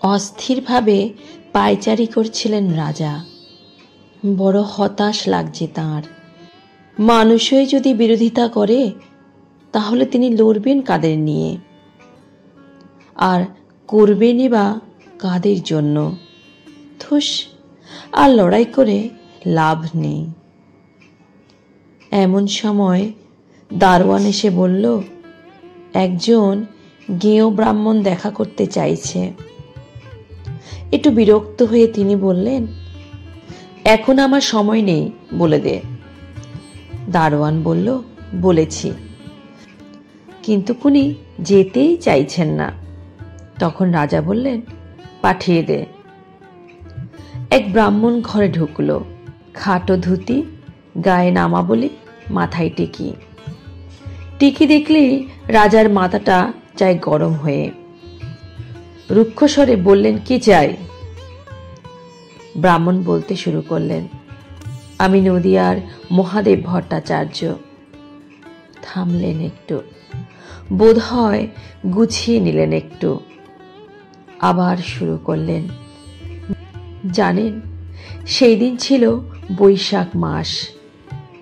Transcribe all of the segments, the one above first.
অস্থিরভাবে পায়চারি করছিলেন রাজা। বড় হতাশ লাগছে তাঁর। মানুষই যদি বিরোধিতা করে তাহলে তিনি লড়বেন কাদের নিয়ে, আর করবেনই বা কাদের জন্য? ধুস, আর লড়াই করে লাভ নেই। এমন সময় দারোয়ান এসে বলল, একজন গেঁয়ো ব্রাহ্মণ দেখা করতে চাইছে। একটু বিরক্ত হয়ে তিনি বললেন, এখন আমার সময় নেই, বলে দে। দারোয়ান বলল, বলেছি, কিন্তু উনি যেতেই চাইছেন না। তখন রাজা বললেন, পাঠিয়ে দে। এক ব্রাহ্মণ ঘরে ঢুকলো, খাটো ধুতি, গায়ে নামাবলি, মাথায় টিকি। টিকি দেখলেই রাজার মাথাটা চাই গরম হয়ে। রুক্ষ স্বরে বললেন, কি চাই? ব্রাহ্মণ বলতে শুরু করলেন, আমি নদিয়ার মহাদেব ভট্টাচার্য। থামলেন একটু, বোধ হয় গুছিয়ে নিলেন একটু, আবার শুরু করলেন, জানেন, সেই দিন ছিল বৈশাখ মাস।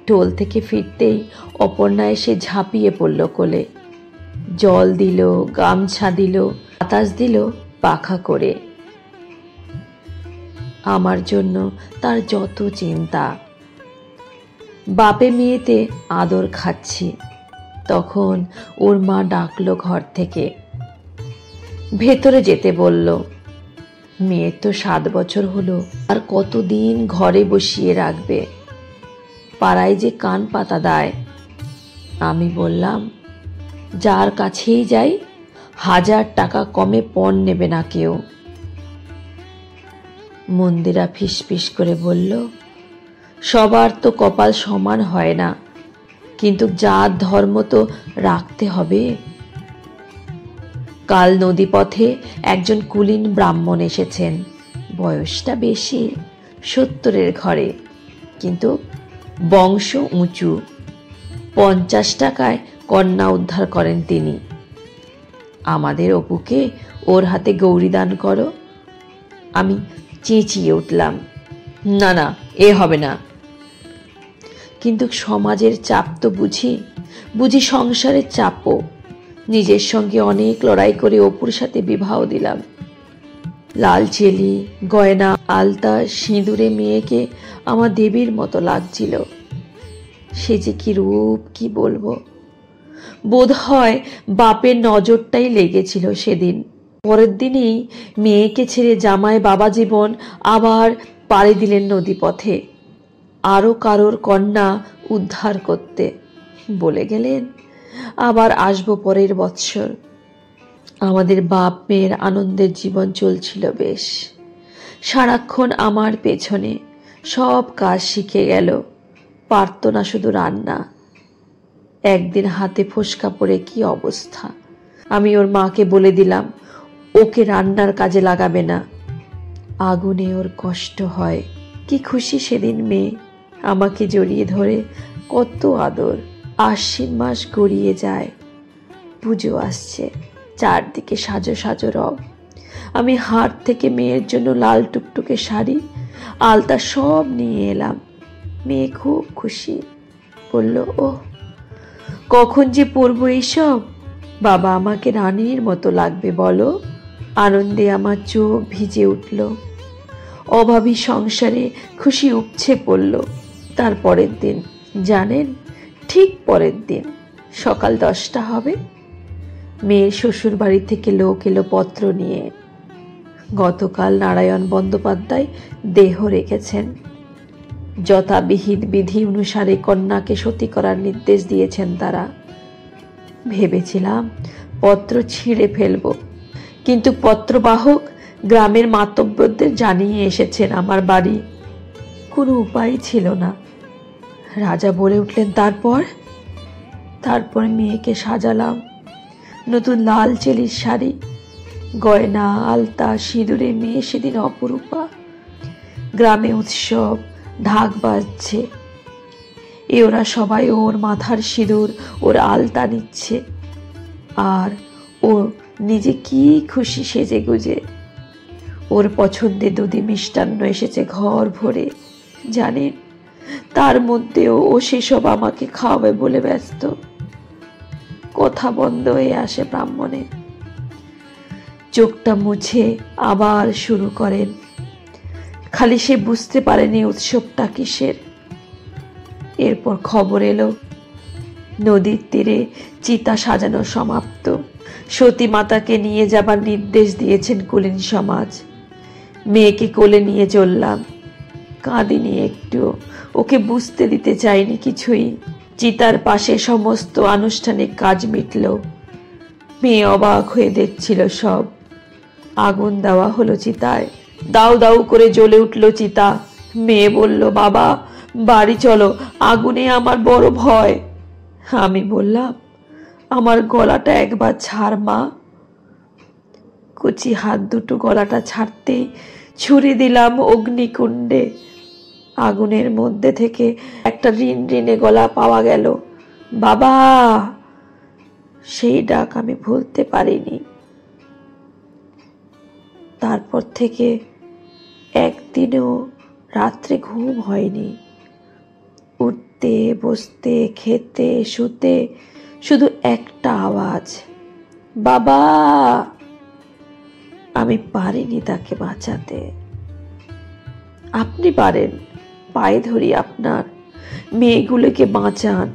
টোল থেকে ফিরতেই অপর্ণা এসে ঝাঁপিয়ে পড়ল কোলে। জল দিল, গামছা দিল, বাতাস দিল পাখা করে। আমার জন্য তার যত চিন্তা। বাপে মেয়েতে আদর খাচ্ছি, তখন ওর মা ডাকলো ঘর থেকে, ভেতরে যেতে বলল। মেয়ের তো 7 বছর হলো, আর কতদিন ঘরে বসিয়ে রাখবে? পাড়ায় যে কান পাতা দেয়। আমি বললাম, যার কাছেই যাই 1000 টাকা কমে পণ নেবে না কেউ। মন্দিরা ফিসফিস করে বলল, সবার তো কপাল সমান হয় না, কিন্তু জাত ধর্ম তো রাখতে হবে। কাল নদীপথে একজন কুলীন ব্রাহ্মণ এসেছেন, বয়সটা বেশি, 70-এর ঘরে, কিন্তু বংশ উঁচু। 50 টাকায় কন্যা উদ্ধার করেন তিনি। আমাদের অপুকে ওর হাতে গৌরী দান করো। আমি চেঁচিয়ে উঠলাম, না না, এ হবে না। কিন্তু সমাজের চাপ তো বুঝি সংসারের চাপও। নিজের সঙ্গে অনেক লড়াই করে অপুর সাথে বিবাহ দিলাম। লাল চেলি, গয়না, আলতা, সিঁদুরে মেয়েকে আমার দেবীর মতো লাগছিল। সে যে কি রূপ, কি বলবো। বোধ হয় বাপের নজরটাই লেগেছিল সেদিন। পরের দিনই মেয়েকে ছেড়ে জামাই বাবা জীবন আবার পাড়ি দিলেন নদীপথে, আরো কারোর কন্যা উদ্ধার করতে। বলে গেলেন, আবার আসবো পরের বৎসর। আমাদের বাপ মেয়ের আনন্দের জীবন চলছিল বেশ। সারাক্ষণ আমার পেছনে, সব কাজ শিখে গেল, পারত না শুধু রান্না। একদিন হাতে ফোসকা পড়ে কি অবস্থা। আমি ওর মাকে বলে দিলাম, ওকে রান্নার কাজে লাগাবে না, আগুনে ওর কষ্ট হয়। কি খুশি সেদিন মেয়ে, আমাকে জড়িয়ে ধরে, কত আদর। আশ্বিন মাস গড়িয়ে যায়, পুজো আসছে, চারদিকে সাজো সাজো রব। আমি হাট থেকে মেয়ের জন্য লাল টুকটুকে শাড়ি, আলতা সব নিয়ে এলাম। মেয়ে খুব খুশি, বলল, ও কখন যে পরবো এইসব? বাবা আমাকে রানীর মতো লাগবে বলো। আনন্দে আমার চোখ ভিজে উঠল। অভাবী সংসারে খুশি উপচে পড়ল। তার পরের দিন, জানেন, ঠিক পরের দিন সকাল 10টা হবে, মেয়ের শ্বশুর বাড়ি থেকে লোক এলো পত্র নিয়ে। গতকাল নারায়ণ বন্দ্যোপাধ্যায় দেহ রেখেছেন। যথাবিহিত বিধি অনুসারে কন্যাকে সতী করার নির্দেশ দিয়েছেন তারা। ভেবেছিলাম পত্র ছিঁড়ে ফেলব, কিন্তু পত্রবাহক গ্রামের মাতব্বরদের জানিয়ে এসেছেন আমার বাড়ি। কোনো উপায় ছিল না। রাজা বলে উঠলেন, তারপর মেয়েকে সাজালাম। নতুন লাল চেলির শাড়ি, গয়না, আলতা, সিঁদুরে মেয়ে সেদিন অপরূপা। গ্রামে উৎসব, ঢাক বাজছে। ওরা সবাই ওর মাথার সিঁদুর, ওর আলতা নিচ্ছে, আর ও নিজে কি খুশি সেজে গুজে। ওর পছন্দের দুধি মিষ্টান্ন এসেছে ঘর ভরে, জানেন, তার মধ্যেও ও সেসব আমাকে খাওয়াবে বলে ব্যস্ত। কথা বন্ধ হয়ে আসে ব্রাহ্মণের। চোখটা মুছে আবার শুরু করেন। খালি সে বুঝতে পারেনি উৎসবটা কিসের। এরপর খবর এলো নদীর তীরে চিতা সাজানো সমাপ্ত। সতী মাতাকে নিয়ে যাবার নির্দেশ দিয়েছেন কুলীন সমাজ। মেয়েকে কোলে নিয়ে চললাম। কাঁদিনি একটু, ওকে বুঝতে দিতে চাইনি কিছুই। চিতার পাশে সমস্ত আনুষ্ঠানিক কাজ মিটল। মেয়ে অবাক হয়ে দেখছিল সব। আগুন দেওয়া হলো চিতায়। দাউ দাউ করে জ্বলে উঠল চিতা। মেয়ে বলল, বাবা বাড়ি চলো, আগুনে আমার বড় ভয়। আমি বললাম, আমার গলাটা একবার ছাড় মা। কচি হাত দুটো গলাটা ছাড়তেই ছুঁড়ে দিলাম অগ্নিকুণ্ডে। আগুনের মধ্যে থেকে একটা রিনরিনে গলা পাওয়া গেল, বাবা। সেই ডাক আমি ভুলতে পারিনি। তারপর থেকে একদিনও রাত্রে ঘুম হয়নি। উঠতে বসতে খেতে শুতে শুধু একটা আওয়াজ, বাবা। আমি পারিনি তাকে বাঁচাতে। আপনি পারেন, পায়ে ধরি আপনার। মেয়েগুলোকে বাঁচান।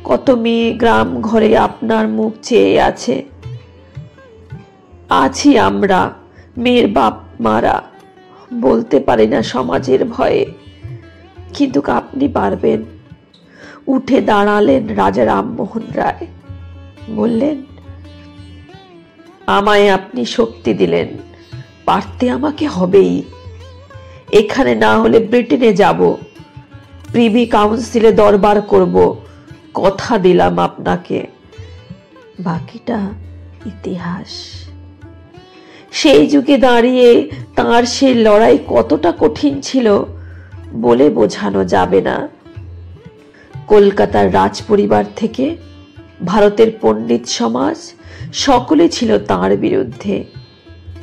কত মেয়ে গ্রাম ঘরে আপনার মুখ চেয়ে আছে। আছি আমরা, মেয়ের বাপ মারা, বলতে পারি না সমাজের ভয়ে, কিন্তু আপনি পারবেন। উঠে দাঁড়ালেন রাজা রামমোহন রায়। বললেন, আমায় আপনি শক্তি দিলেন, পারতে আমাকে হবেই। এখানে না হলে ব্রিটেনে যাব, প্রিভি কাউন্সিলে দরবার করব, কথা দিলাম আপনাকে। বাকিটা ইতিহাস। সেই যুগে দাঁড়িয়ে তাঁর সেই লড়াই কতটা কঠিন ছিল বলে বোঝানো যাবে না। কলকাতার রাজ পরিবার থেকে ভারতের পণ্ডিত সমাজ সকলে ছিল তাঁর বিরুদ্ধে।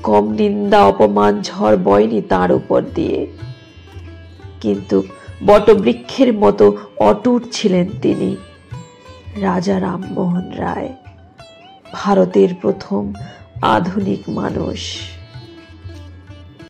কম নিন্দা অপমান ঝড় বয়নি তাঁর উপর দিয়ে। কিন্তু বটবৃক্ষের মতো অটুট ছিলেন তিনি। রাজা রামমোহন রায়, ভারতের প্রথম আধুনিক মানুষ।